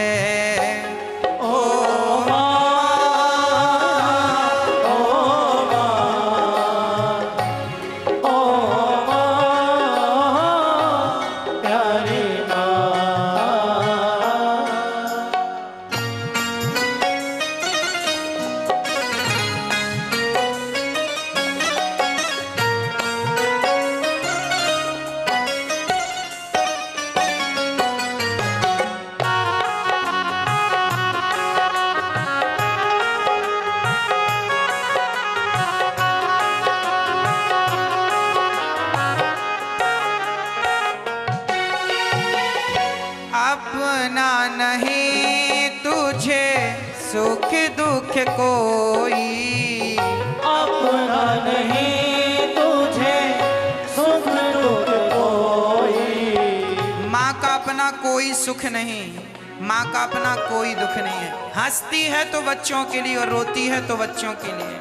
अपना नहीं तुझे सुख दुख कोई, अपना नहीं तुझे सुख दुख कोई, माँ का अपना कोई सुख नहीं, माँ का अपना कोई दुख नहीं है। हंसती है तो बच्चों के लिए और रोती है तो बच्चों के लिए।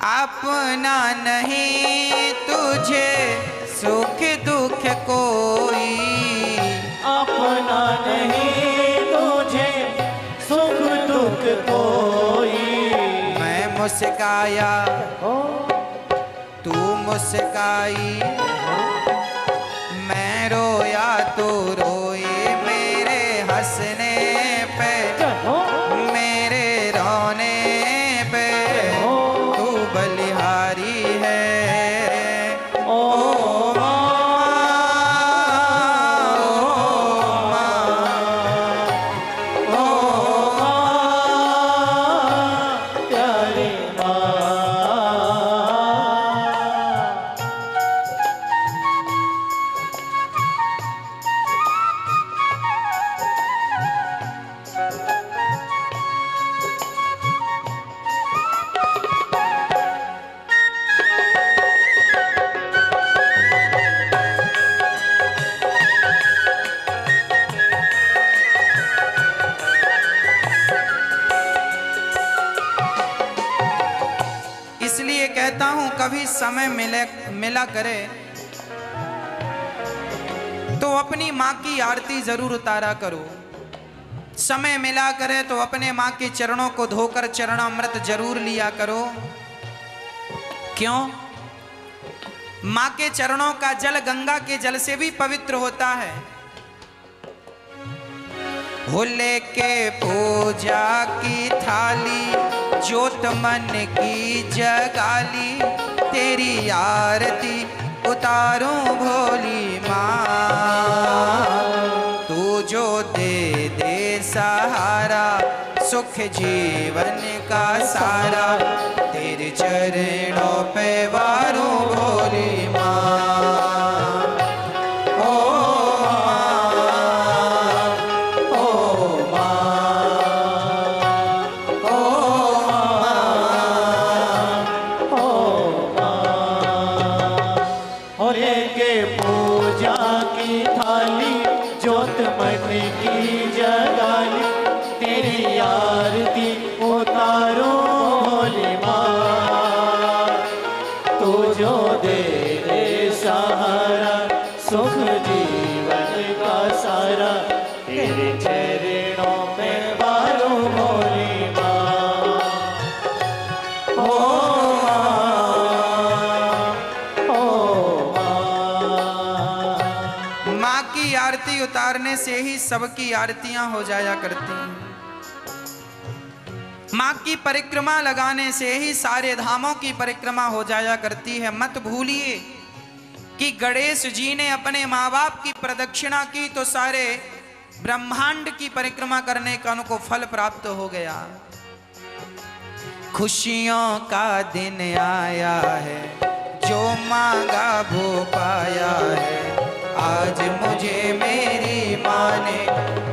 अपना नहीं तुझे सुख दुख कोई, अपना नहीं तुझे सुख दुख कोई, मैं मुस्काया तू मुस्काई, मैं रोया तो रोए, मेरे हंसने पे मेरे रोने पे तू बलिहारी है। इसलिए कहता हूं कभी समय मिला करे तो अपनी माँ की आरती जरूर उतारा करो। समय मिला करे तो अपने माँ के चरणों को धोकर चरणामृत जरूर लिया करो। क्यों? माँ के चरणों का जल गंगा के जल से भी पवित्र होता है। हो लेके पूजा की थाली, ज्योत मन की जगाली, तेरी आरती उतारूं भोली माँ। तू जो दे दे सहारा, सुख जीवन का सारा, तेरे चरणों पे वारूं भोली माँ। की जगाली, तेरी आरती उतारो भोली माँ। तू जो दे दे सहारा, सुख जीवन का सारा, तेरे चरणों में वारो भोली माँ। माँ की आरती उतारने से ही सबकी आरतियां हो जाया करती हैं। माँ की परिक्रमा लगाने से ही सारे धामों की परिक्रमा हो जाया करती है। मत भूलिए कि गणेश जी ने अपने माँ बाप की प्रदक्षिणा की तो सारे ब्रह्मांड की परिक्रमा करने का उनको फल प्राप्त हो गया। खुशियों का दिन आया है, जो मांगा वो पाया है। आज मुझे मेरी माँ ने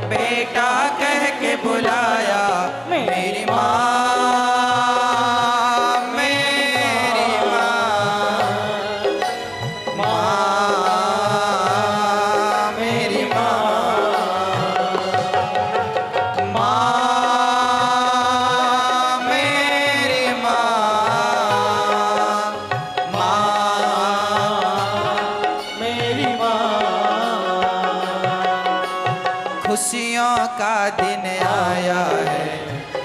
बेटा कह के बुलाया, माँ का दिन आया है,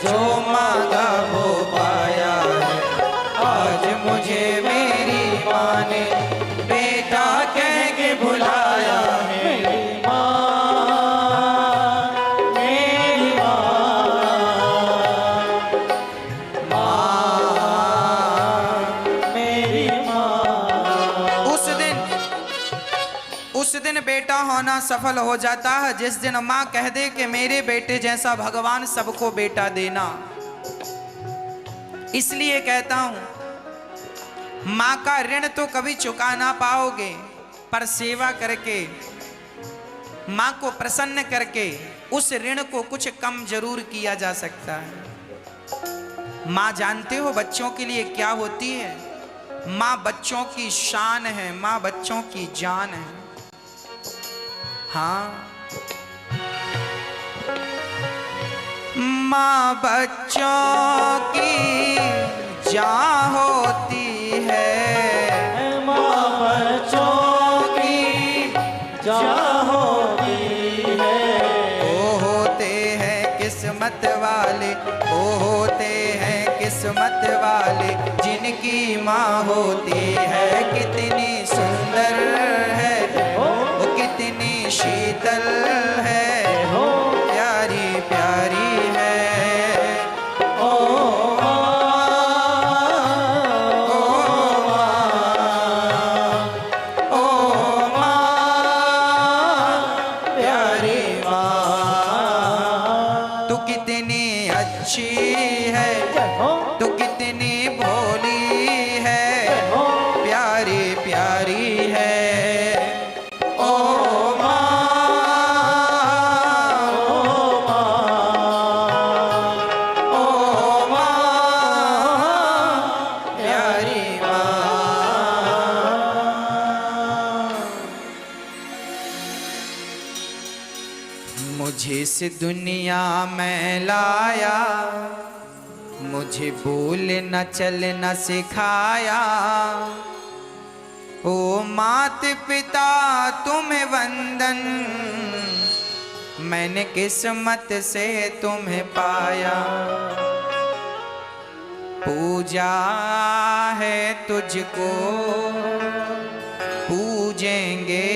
जो मांगा वो पाया है। आज मुझे मेरी माँ ने बेटा कह के बुलाया है। मेरी माँ, मेरी मेरी माँ। उस दिन बेटा होना सफल हो जाता है जिस दिन माँ कह दे कि मेरे बेटे जैसा भगवान सबको बेटा देना। इसलिए कहता हूं माँ का ऋण तो कभी चुका ना पाओगे, पर सेवा करके माँ को प्रसन्न करके उस ऋण को कुछ कम जरूर किया जा सकता है। माँ जानते हो बच्चों के लिए क्या होती है? माँ बच्चों की शान है, माँ बच्चों की जान है। हाँ, माँ बच्चों की जान होती है, माँ बच्चों की जान होती है। वो होते हैं किस्मत वाले, वो होते हैं किस्मत वाले जिनकी माँ होती है। कितनी सुंदर है वो, कितनी शीतल है, प्यारी प्यारी है। ओ प्यारी माँ, तू कितनी अच्छी है, तू कितनी भोली है, प्यारी प्यारी है। ओ प्यारी मुझे इस दुनिया में लाया, मुझे बोलना चलना सिखाया। ओ मात पिता तुम्हें वंदन, मैंने किस्मत से तुम्हें पाया। पूजा है तुझको, पूजेंगे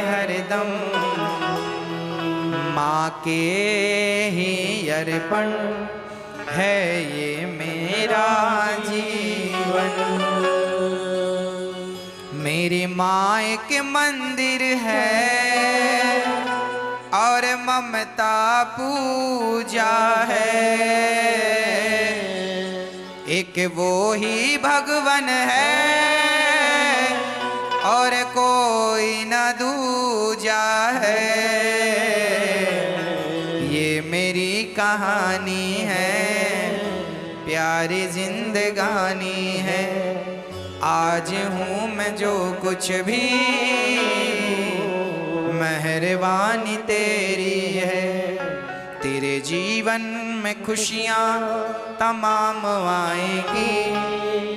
हरदम, माँ के ही अर्पण है ये मेरा जीवन। मेरी माँ एक मंदिर है और ममता पूजा है। एक वो ही भगवन है और कोई न दूजा है। ये मेरी कहानी है, प्यारी जिंदगानी है। आज हूँ मैं जो कुछ भी, मेहरबानी तेरी है। तेरे जीवन में खुशियाँ तमाम आएंगी,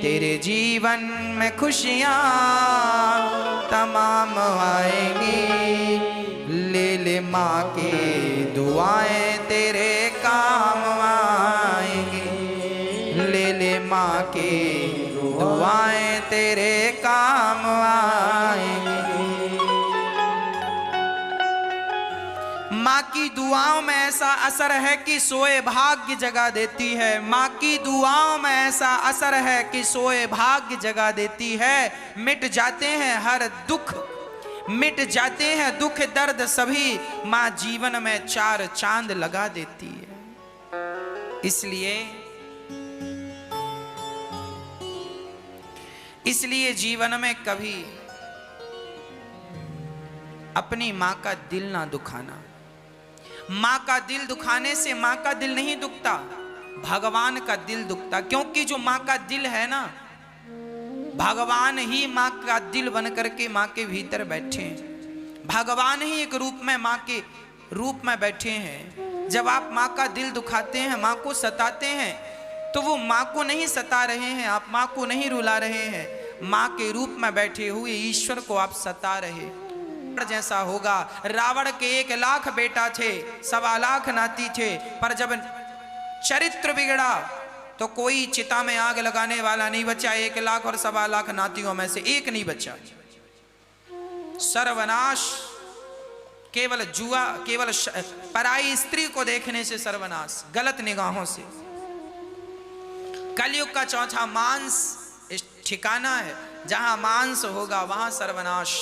तेरे जीवन में खुशियाँ तमाम आएंगी। ले ले माँ की दुआएं तेरे काम आएंगी, ले ले माँ की दुआएं तेरे काम आएंगी। माँ की दुआओं में ऐसा असर है कि सोए भाग्य जगा देती है। माँ की दुआओं में ऐसा असर है कि सोए भाग्य जगा देती है। मिट जाते हैं हर दुख, मिट जाते हैं दुख दर्द सभी, माँ जीवन में चार चांद लगा देती है। इसलिए जीवन में कभी अपनी माँ का दिल ना दुखाना। माँ का दिल दुखाने से माँ का दिल नहीं दुखता, भगवान का दिल दुखता। क्योंकि जो माँ का दिल है ना, भगवान ही माँ का दिल बन करके माँ के भीतर बैठे हैं। भगवान ही एक रूप में माँ के रूप में बैठे हैं। जब आप माँ का दिल दुखाते हैं, माँ को सताते हैं, तो वो माँ को नहीं सता रहे हैं, आप माँ को नहीं रुला रहे हैं, माँ के रूप में बैठे हुए ईश्वर को आप सता रहे। रावण जैसा होगा। रावण के 1 लाख बेटा थे, 1.25 लाख नाती थे, पर जब चरित्र बिगड़ा तो कोई चिता में आग लगाने वाला नहीं बचा। 1 लाख और 1.25 लाख नातियों में से एक नहीं बचा। सर्वनाश, केवल जुआ, केवल पराई स्त्री को देखने से सर्वनाश, गलत निगाहों से। कलयुग का चौथा मांस ठिकाना है, जहां मांस होगा वहां सर्वनाश।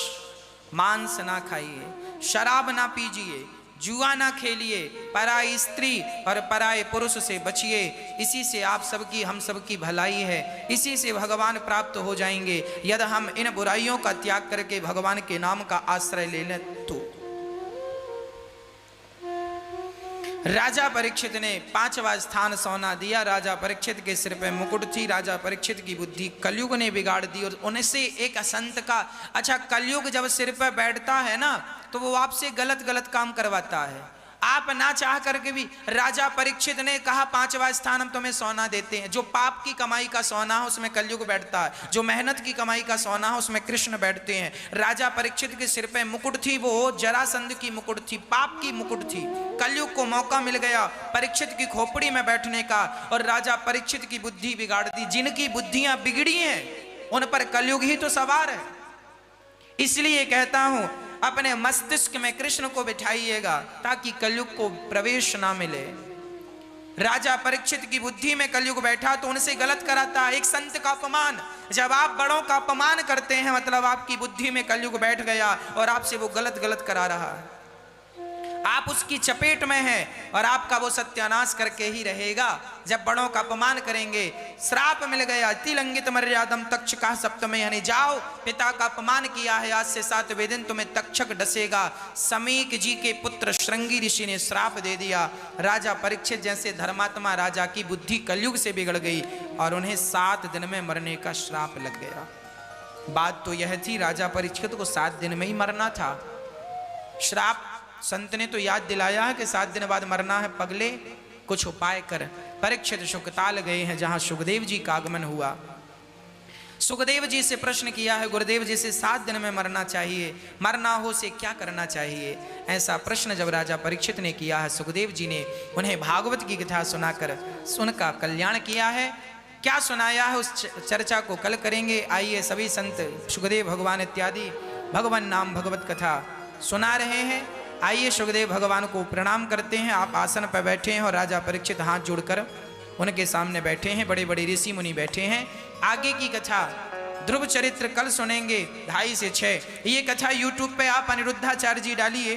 मांस ना खाइए, शराब ना पीजिए, जुआ ना खेलिए, पराई स्त्री और पराए पुरुष से बचिए। इसी से आप सबकी, हम सबकी भलाई है, इसी से भगवान प्राप्त हो जाएंगे यदि हम इन बुराइयों का त्याग करके भगवान के नाम का आश्रय ले लें तो। राजा परीक्षित ने 5वां स्थान सोना दिया। राजा परीक्षित के सिर पे मुकुट थी। राजा परीक्षित की बुद्धि कलयुग ने बिगाड़ दी और उनसे एक संत का, अच्छा कलयुग जब सिर पे बैठता है ना तो वो आपसे गलत गलत काम करवाता है। आप ना चाह करके भी, राजा परीक्षित ने कहा 5वां स्थान हम तुम्हें सोना देते हैं। जो पाप की कमाई का सोना है उसमें कलयुग बैठता है, जो मेहनत की कमाई का सोना है उसमें कृष्ण बैठते हैं। राजा परीक्षित के सिर पे मुकुट थी, वो जरासंध की मुकुट थी, पाप की मुकुट थी। कलयुग को मौका मिल गया परीक्षित की खोपड़ी में बैठने का और राजा परीक्षित की बुद्धि बिगाड़ दी। जिनकी बुद्धियां बिगड़ी हैं उन पर कलयुग ही तो सवार है। इसलिए कहता हूं अपने मस्तिष्क में कृष्ण को बिठाइएगा ताकि कलयुग को प्रवेश ना मिले। राजा परीक्षित की बुद्धि में कलयुग बैठा तो उनसे गलत कराता है। एक संत का अपमान, जब आप बड़ों का अपमान करते हैं मतलब आपकी बुद्धि में कलयुग बैठ गया और आपसे वो गलत गलत करा रहा है। आप उसकी चपेट में हैं और आपका वो सत्यानाश करके ही रहेगा। जब बड़ों का अपमान करेंगे, श्राप मिल गया, तिलंगित मर्यादम तक्षका सप्तमे, यानी जाओ पिता का अपमान किया है, आज से 7वें दिन तुम्हें तक्षक डसेगा। समीक जी के पुत्र श्रृंगी ऋषि ने श्राप दे दिया। राजा परीक्षित जैसे धर्मात्मा राजा की बुद्धि कलयुग से बिगड़ गई और उन्हें 7 दिन में मरने का श्राप लग गया। बात तो यह थी राजा परीक्षित को 7 दिन में ही मरना था। श्राप संत ने तो याद दिलाया है कि 7 दिन बाद मरना है, पगले कुछ उपाय कर। परीक्षित शुकताल गए हैं जहां सुखदेव जी का आगमन हुआ। सुखदेव जी से प्रश्न किया है, गुरुदेव जी से 7 दिन में मरना चाहिए, मरना हो से क्या करना चाहिए? ऐसा प्रश्न जब राजा परीक्षित ने किया है, सुखदेव जी ने उन्हें भागवत की कथा सुनाकर उनका कल्याण किया है। क्या सुनाया है उस चर्चा को कल करेंगे। आइए सभी संत सुखदेव भगवान इत्यादि भगवान नाम भगवत कथा सुना रहे हैं। आइए सुखदेव भगवान को प्रणाम करते हैं। आप आसन पर बैठे हैं और राजा परीक्षित हाथ जोड़कर उनके सामने बैठे हैं। बड़े बड़े ऋषि मुनि बैठे हैं। आगे की कथा ध्रुव चरित्र कल सुनेंगे 2:30 से 6। ये कथा YouTube पे आप अनिरुद्धाचार्य जी डालिए,